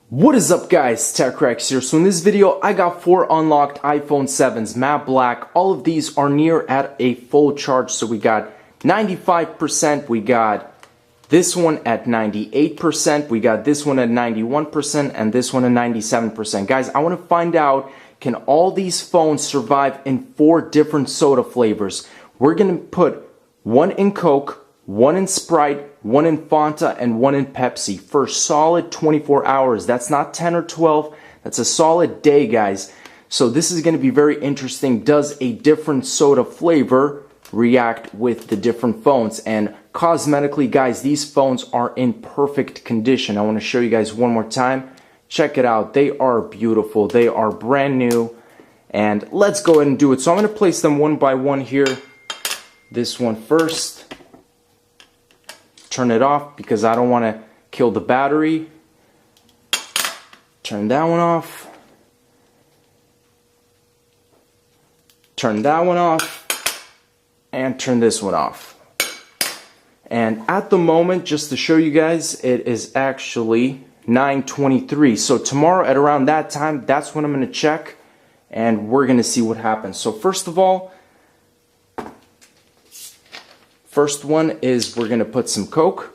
What is up guys, TechRex here. So in this video I got 4 unlocked iPhone 7s matte black. All of these are near at a full charge. So we got 95%, we got this one at 98%, we got this one at 91%, and this one at 97%. Guys, I want to find out, can all these phones survive in 4 different soda flavors? We're going to put one in Coke, one in Sprite, one in Fanta, and one in Pepsi for solid 24 hours. That's not 10 or 12. That's a solid day, guys. So this is going to be very interesting. Does a different soda flavor react with the different phones? And cosmetically, guys, these phones are in perfect condition. I want to show you guys one more time. Check it out. They are beautiful. They are brand new. And let's go ahead and do it. So I'm going to place them one by one here. This one first. Turn it off because I don't want to kill the battery. Turn that one off. Turn that one off. And turn this one off. And at the moment, just to show you guys, it is actually 9:23. So tomorrow at around that time, that's when I'm going to check. And we're going to see what happens. So first of all, first one is we're going to put some Coke.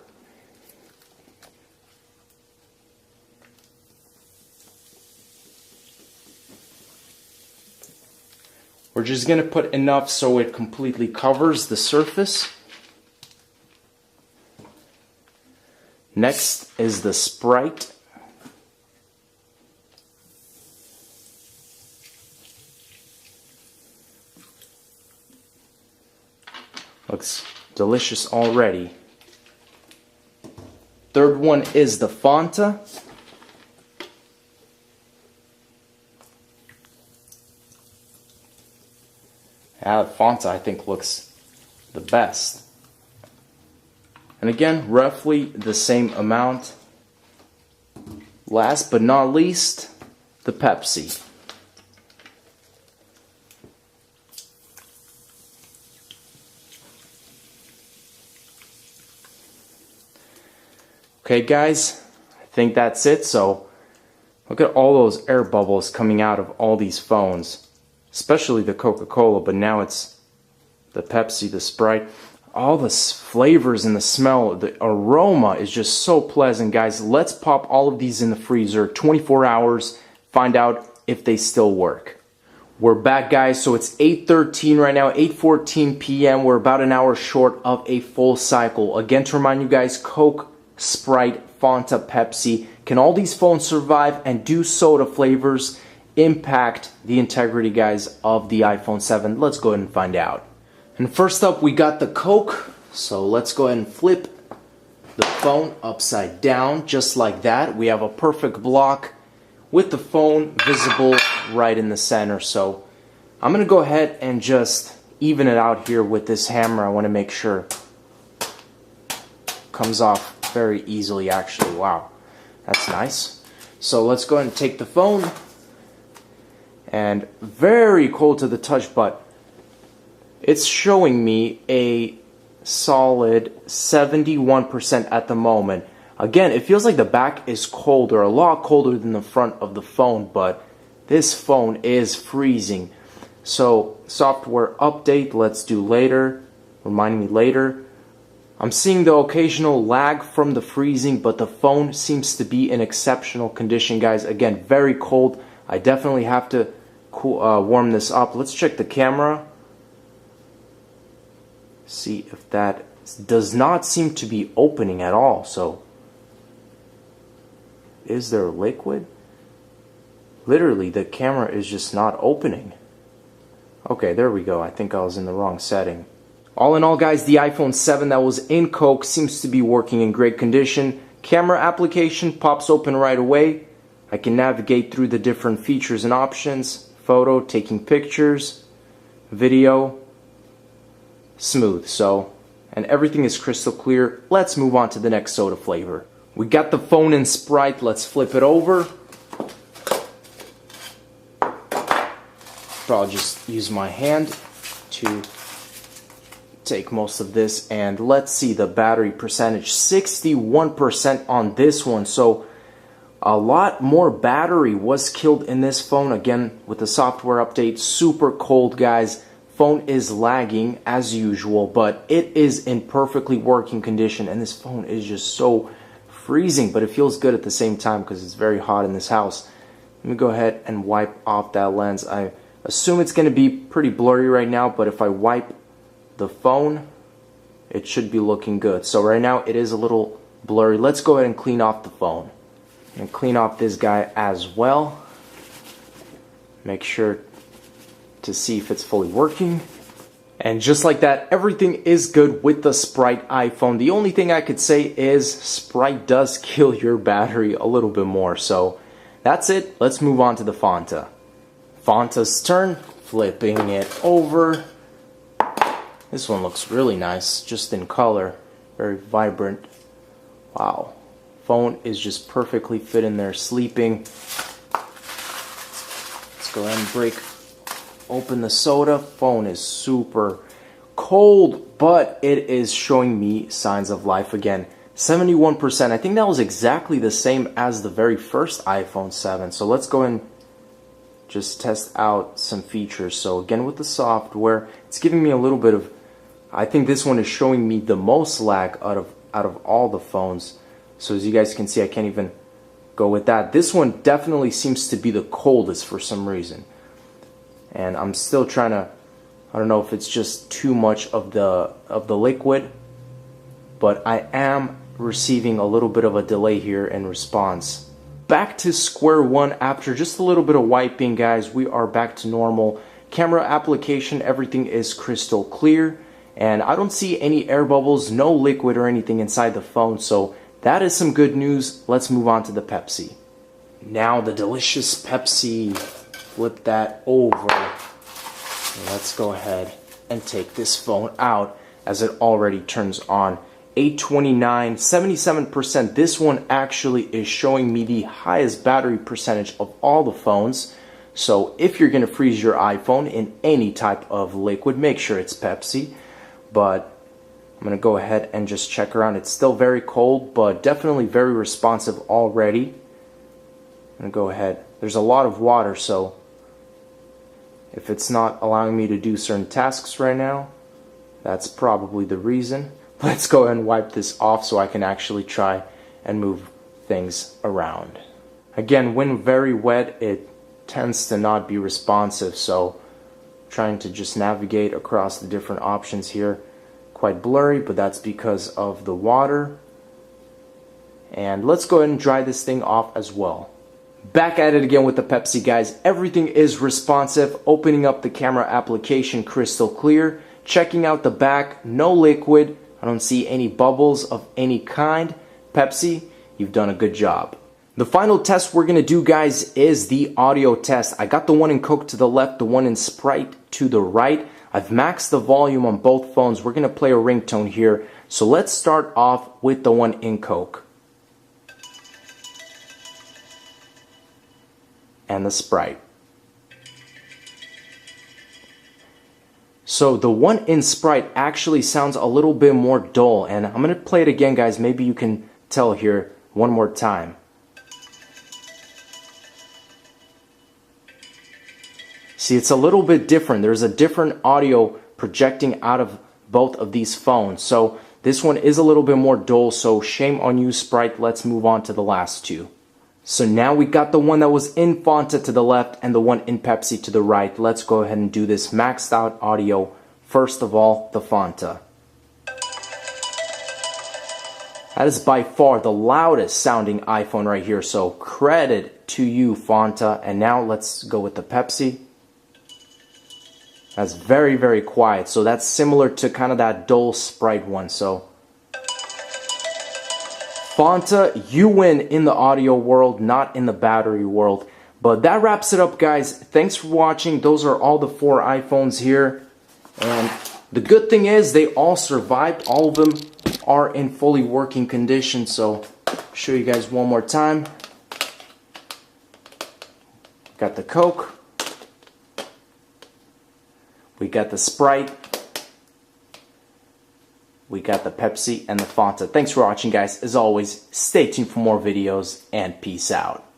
We're just going to put enough so it completely covers the surface. Next is the Sprite. Looks delicious already. Third one is the Fanta. Yeah, the Fanta I think looks the best. And again, roughly the same amount. Last but not least, the Pepsi. Okay guys, I think that's it. So look at all those air bubbles coming out of all these phones, especially the Coca-Cola, but now it's the Pepsi, the Sprite. All the flavors and the smell, the aroma is just so pleasant, guys. Let's pop all of these in the freezer, 24 hours, find out if they still work. We're back, guys. So it's 8:13 right now, 8:14 p.m. We're about an hour short of a full cycle. Again, to remind you guys, Coke, Sprite, Fanta, Pepsi. Can all these phones survive, and do soda flavors impact the integrity, guys, of the iPhone 7? Let's go ahead and find out. And first up, we got the Coke. So let's go ahead and flip the phone upside down just like that. We have a perfect block with the phone visible right in the center. So I'm going to go ahead and just even it out here with this hammer. I want to make sure it comes off very easily, actually. Wow, that's nice. So let's go ahead and take the phone. And very cold to the touch, but it's showing me a solid 71% at the moment. Again, it feels like the back is colder, a lot colder than the front of the phone, but this phone is freezing. So software update, let's do later. Remind me later. I'm seeing the occasional lag from the freezing, but the phone seems to be in exceptional condition, guys. Again, very cold. I definitely have to warm this up. Let's check the camera. See if that does not seem to be opening at all. So, is there liquid? Literally, the camera is just not opening. Okay, there we go. I think I was in the wrong setting. All in all, guys, the iPhone 7 that was in Coke seems to be working in great condition. Camera application pops open right away. I can navigate through the different features and options. Photo, taking pictures, video, smooth. So, and everything is crystal clear. Let's move on to the next soda flavor. We got the phone in Sprite. Let's flip it over. I'll just use my hand to take most of this, and let's see the battery percentage. 61% on this one. So A lot more battery was killed in this phone. Again, with the software update, super cold, guys. Phone is lagging as usual, but it is in perfectly working condition, and this phone is just so freezing, but it feels good at the same time because it's very hot in this house. Let me go ahead and wipe off that lens. I assume it's going to be pretty blurry right now, but if I wipe the phone, it should be looking good. So right now it is a little blurry. Let's go ahead and clean off the phone. And clean off this guy as well. Make sure to see if it's fully working. And just like that, everything is good with the Sprite iPhone. The only thing I could say is Sprite does kill your battery a little bit more. So that's it. Let's move on to the Fanta. Fanta's turn. Flipping it over. This one looks really nice, just in color. Very vibrant. Wow. Phone is just perfectly fit in there, sleeping. Let's go ahead and break open the soda. Phone is super cold, but it is showing me signs of life again. 71%. I think that was exactly the same as the very first iPhone 7. So let's go and just test out some features. So again, with the software, it's giving me a little bit of, I think this one is showing me the most lag out of all the phones. So as you guys can see, I can't even go with that. This one definitely seems to be the coldest for some reason. And I'm still trying to, I don't know if it's just too much of the liquid, but I am receiving a little bit of a delay here in response. Back to square one after just a little bit of wiping, guys. We are back to normal. Camera application, everything is crystal clear. And I don't see any air bubbles, no liquid or anything inside the phone. So that is some good news. Let's move on to the Pepsi. Now the delicious Pepsi. Flip that over. Let's go ahead and take this phone out as it already turns on. 829, 77%. This one actually is showing me the highest battery percentage of all the phones. So if you're going to freeze your iPhone in any type of liquid, make sure it's Pepsi. But I'm going to go ahead and just check around. It's still very cold, but definitely very responsive already. I'm going to go ahead. There's a lot of water, so if it's not allowing me to do certain tasks right now, that's probably the reason. Let's go ahead and wipe this off so I can actually try and move things around. Again, when very wet, it tends to not be responsive, so trying to just navigate across the different options here. Quite blurry, but that's because of the water. And let's go ahead and dry this thing off as well. Back at it again with the Pepsi, guys. Everything is responsive. Opening up the camera application, crystal clear. Checking out the back, no liquid. I don't see any bubbles of any kind. Pepsi, you've done a good job. The final test we're going to do, guys, is the audio test. I got the one in Coke to the left, the one in Sprite to the right. I've maxed the volume on both phones. We're going to play a ringtone here. So let's start off with the one in Coke. And the Sprite. So the one in Sprite actually sounds a little bit more dull. And I'm going to play it again, guys. Maybe you can tell here one more time. See, it's a little bit different. There's a different audio projecting out of both of these phones. So this one is a little bit more dull, so shame on you, Sprite. Let's move on to the last two. So now we got the one that was in Fanta to the left and the one in Pepsi to the right. Let's go ahead and do this maxed out audio. First of all, the Fanta. That is by far the loudest sounding iPhone right here, so credit to you, Fanta. And now let's go with the Pepsi. That's very, very quiet. So that's similar to kind of that dull Sprite one. So Fanta, you win in the audio world, not in the battery world. But that wraps it up, guys. Thanks for watching. Those are all the 4 iPhones here. And the good thing is they all survived. All of them are in fully working condition. So I'll show you guys one more time. Got the Coke. We got the Sprite. we got the Pepsi and the Fanta. Thanks for watching, guys. As always, stay tuned for more videos, and peace out.